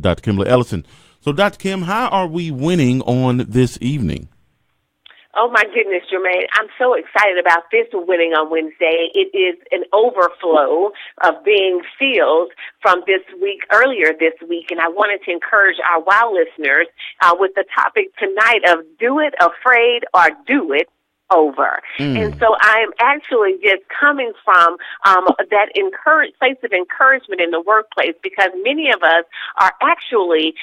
Dr. Kimberly Ellison. So, Dr. Kim, how are we winning on this evening? Oh, my goodness, Jermaine. I'm so excited about this winning on Wednesday. It is an overflow of being filled from this week, earlier this week, and I wanted to encourage our WOW listeners with the topic tonight of do it afraid or do it over. And so I'm actually just coming from that place of encouragement in the workplace, because many of us are actually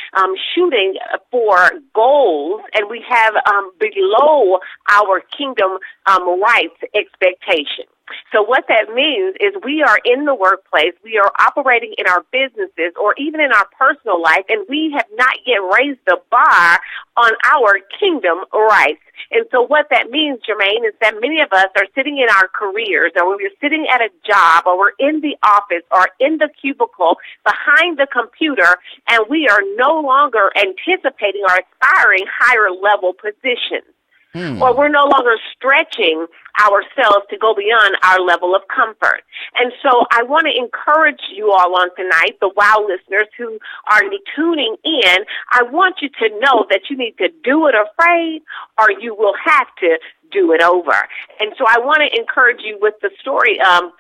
shooting for goals, and we have below our kingdom rights expectations. So what that means is we are in the workplace, we are operating in our businesses or even in our personal life, and we have not yet raised the bar on our kingdom rights. And so what that means, Jermaine, is that many of us are sitting in our careers, or we're sitting at a job, or we're in the office or in the cubicle behind the computer, and we are no longer anticipating or aspiring higher level positions. Or we're no longer stretching ourselves to go beyond our level of comfort. And so I want to encourage you all on tonight, the WOW listeners who are tuning in. I want you to know that you need to do it afraid, or you will have to do it over. And so I want to encourage you with the story of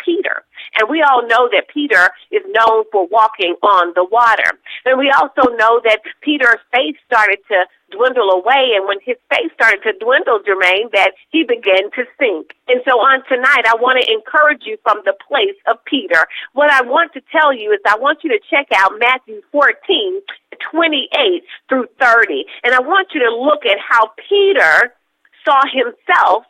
Peter. And we all know that Peter is known for walking on the water. And we also know that Peter's faith started to dwindle away, and when his faith started to dwindle, Jermaine, that he began to sink. And so on tonight, I want to encourage you from the place of Peter. What I want to tell you is I want you to check out Matthew 14:28 through 30. And I want you to look at how Peter saw himself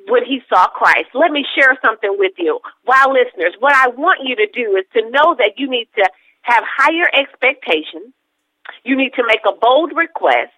when he saw Christ. Let me share something with you. Wow, listeners, what I want you to do is to know that you need to have higher expectations, you need to make a bold request,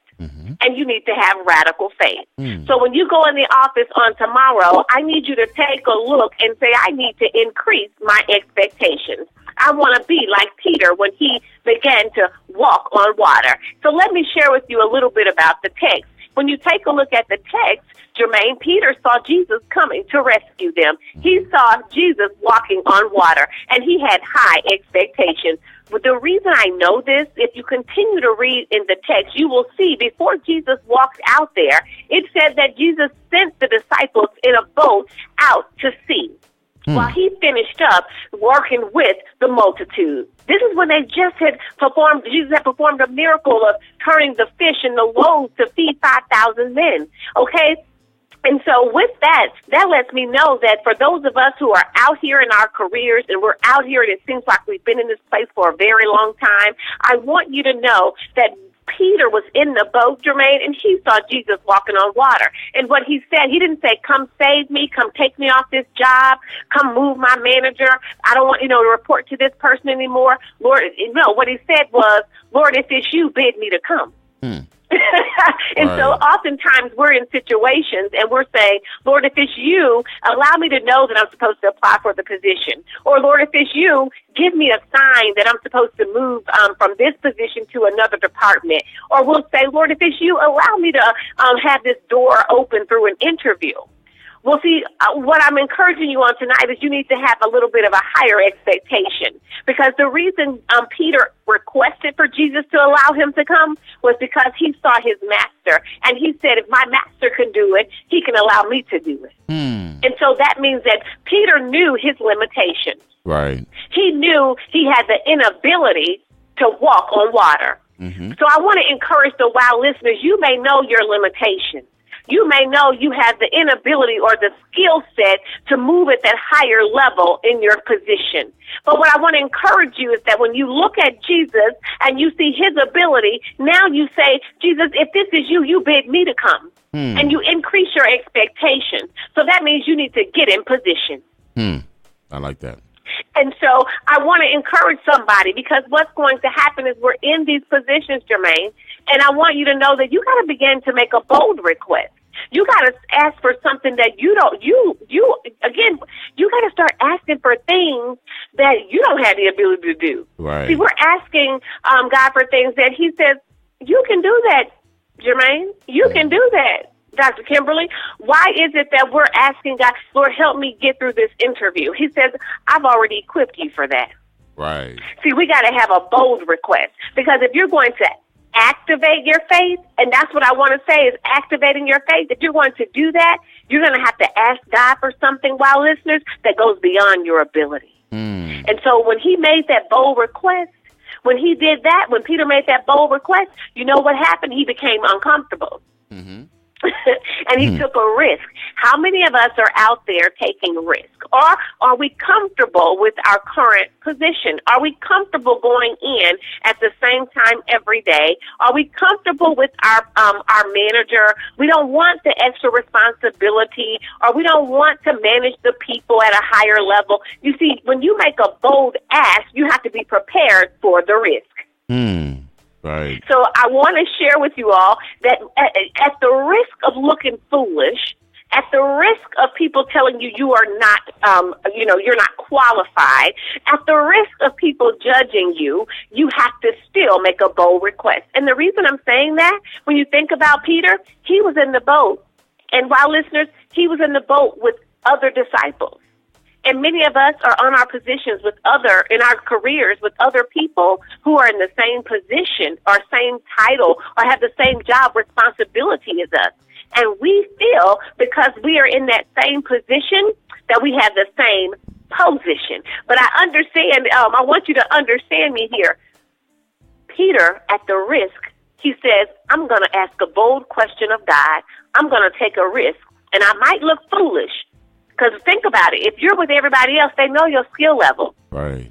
and you need to have radical faith. So when you go in the office on tomorrow, I need you to take a look and say, I need to increase my expectations. I want to be like Peter when he began to walk on water. So let me share with you a little bit about the text. When you take a look at the text, Jermaine, Peter saw Jesus coming to rescue them. He saw Jesus walking on water, and he had high expectations. But the reason I know this, if you continue to read in the text, you will see before Jesus walked out there, it said that Jesus sent the disciples in a boat out to sea while he finished up working with the multitude. This is when they just Jesus had performed a miracle of turning the fish and the loaves to feed 5,000 men. Okay? And so with that lets me know that for those of us who are out here in our careers, and we're out here and it seems like we've been in this place for a very long time, I want you to know that Peter was in the boat, Jermaine, and he saw Jesus walking on water. And what he said, he didn't say, come save me, come take me off this job, come move my manager. I don't want, to report to this person anymore. Lord, no, what he said was, Lord, if it's you, bid me to come. And so oftentimes we're in situations and we're saying, Lord, if it's you, allow me to know that I'm supposed to apply for the position. Or, Lord, if it's you, give me a sign that I'm supposed to move from this position to another department. Or we'll say, Lord, if it's you, allow me to have this door open through an interview. Well, see, what I'm encouraging you on tonight is you need to have a little bit of a higher expectation, because the reason Peter requested for Jesus to allow him to come was because he saw his master, and he said, if my master can do it, he can allow me to do it. And so that means that Peter knew his limitations. Right. He knew he had the inability to walk on water. So I want to encourage the WOW listeners, you may know your limitations. You may know you have the inability or the skill set to move at that higher level in your position. But what I want to encourage you is that when you look at Jesus and you see his ability, now you say, Jesus, if this is you, you bid me to come. And you increase your expectations. So that means you need to get in position. I like that. And so I want to encourage somebody, because what's going to happen is we're in these positions, Jermaine, and I want you to know that you got to begin to make a bold request. You got to ask for something that you got to start asking for things that you don't have the ability to do. Right. See, we're asking God for things that he says, you can do that, Jermaine. You can do that. Dr. Kimberly, why is it that we're asking God, Lord, help me get through this interview? He says, I've already equipped you for that. Right. See, we got to have a bold request, because if you're going to activate your faith, and that's what I want to say is activating your faith. If you're going to do that, you're going to have to ask God for something, while listeners, that goes beyond your ability. And so when he made that bold request, when he did that, when Peter made that bold request, you know what happened? He became uncomfortable. And he took a risk. How many of us are out there taking risk? Or are we comfortable with our current position? Are we comfortable going in at the same time every day? Are we comfortable with our manager? We don't want the extra responsibility, or we don't want to manage the people at a higher level. You see, when you make a bold ask, you have to be prepared for the risk. Right. So I want to share with you all that at the risk of looking foolish, at the risk of people telling you you are not, you're not qualified, at the risk of people judging you, you have to still make a bold request. And the reason I'm saying that, when you think about Peter, he was in the boat. And while listeners, he was in the boat with other disciples. And many of us are on our positions in our careers with other people who are in the same position or same title or have the same job responsibility as us. And we feel, because we are in that same position, that we have the same position. But I understand, I want you to understand me here. Peter, at the risk, he says, I'm going to ask a bold question of God. I'm going to take a risk, and I might look foolish. Because think about it. If you're with everybody else, they know your skill level. Right.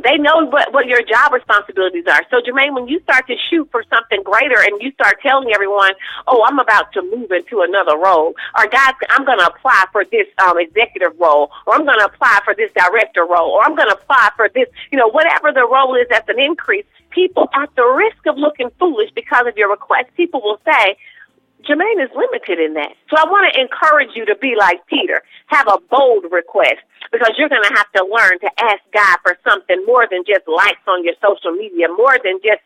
They know what your job responsibilities are. So, Jermaine, when you start to shoot for something greater and you start telling everyone, oh, I'm about to move into another role, or guys, I'm going to apply for this executive role, or I'm going to apply for this director role, or I'm going to apply for this, whatever the role is that's an increase, people, at the risk of looking foolish because of your request, people will say, Jermaine is limited in that. So I want to encourage you to be like Peter. Have a bold request, because you're going to have to learn to ask God for something more than just likes on your social media, more than just,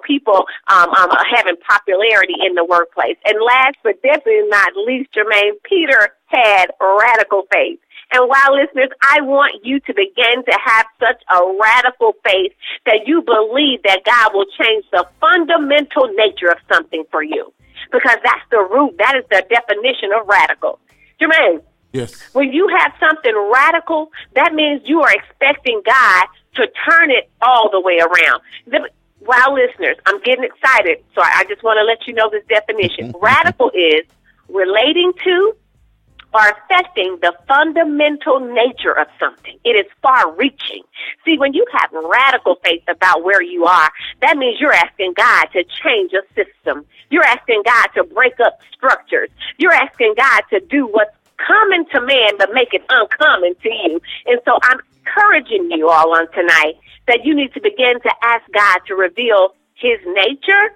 people having popularity in the workplace. And last but definitely not least, Jermaine, Peter had radical faith. And while, listeners, I want you to begin to have such a radical faith that you believe that God will change the fundamental nature of something for you. Because that's the root. That is the definition of radical. Jermaine, yes. When you have something radical, that means you are expecting God to turn it all the way around. Wow, listeners, I'm getting excited, so I just want to let you know this definition. Radical is relating to or affecting the fundamental nature of something. It is far-reaching. See, when you have radical faith about where you are, that means you're asking God to change a system. You're asking God to break up structures. You're asking God to do what's common to man but make it uncommon to you. And so I'm encouraging you all on tonight that you need to begin to ask God to reveal his nature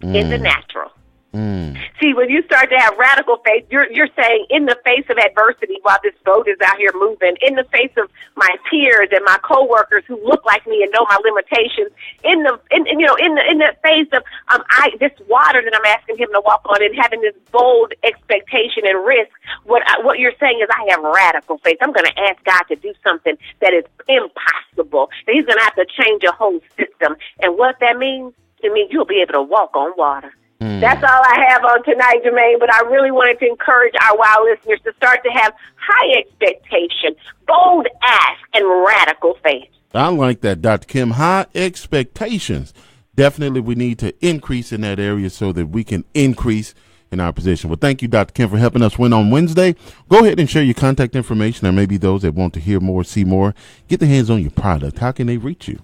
in the natural. See, when you start to have radical faith, you're saying, in the face of adversity, while this boat is out here moving, in the face of my peers and my coworkers who look like me and know my limitations, in the face of this water that I'm asking him to walk on, and having this bold expectation and risk, what you're saying is, I have radical faith. I'm going to ask God to do something that is impossible. That he's going to have to change a whole system. And what that means, it means you'll be able to walk on water. That's all I have on tonight, Jermaine, but I really wanted to encourage our WOW listeners to start to have high expectation, bold ask, and radical faith. I like that, Dr. Kim. High expectations. Definitely we need to increase in that area so that we can increase in our position. Well, thank you, Dr. Kim, for helping us win on Wednesday. Go ahead and share your contact information. There may be those that want to hear more, see more, get their hands on your product. How can they reach you?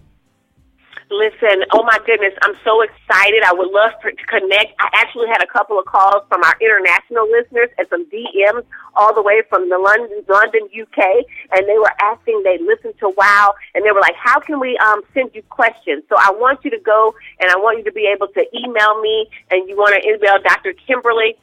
Listen, oh my goodness, I'm so excited. I would love to connect. I actually had a couple of calls from our international listeners and some DMs all the way from the London, UK, and they were asking, they listened to WOW, and they were like, how can we send you questions? So I want you to go, and I want you to be able to email me, and you want to email Dr. Kimberly,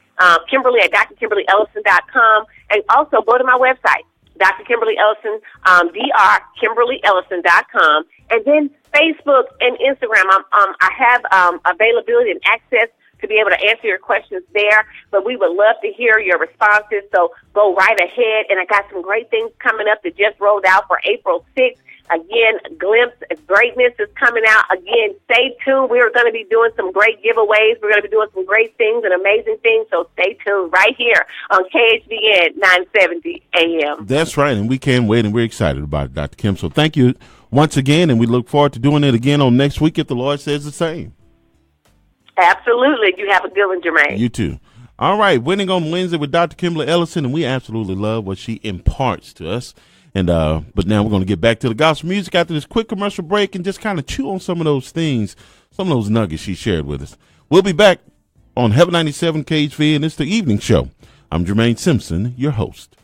Kimberly at drkimberlyellison.com, and also go to my website, Dr. Kimberly Ellison, drkimberlyellison.com, and then Facebook and Instagram. I have availability and access to be able to answer your questions there, but we would love to hear your responses, so go right ahead. And I got some great things coming up that just rolled out for April 6th. Again, a glimpse of greatness is coming out. Again, stay tuned. We're going to be doing some great giveaways. We're going to be doing some great things and amazing things. So stay tuned right here on KHBN 970 AM. That's right, and we can't wait, and we're excited about it, Dr. Kim. So thank you once again, and we look forward to doing it again on next week if the Lord says the same. Absolutely. You have a good one, Jermaine. You too. All right, Winning on Wednesday with Dr. Kimberly Ellison, and we absolutely love what she imparts to us. And but now we're going to get back to the gospel music after this quick commercial break and just kind of chew on some of those things, some of those nuggets she shared with us. We'll be back on Heaven 97 KHV, and it's the evening show. I'm Jermaine Simpson, your host.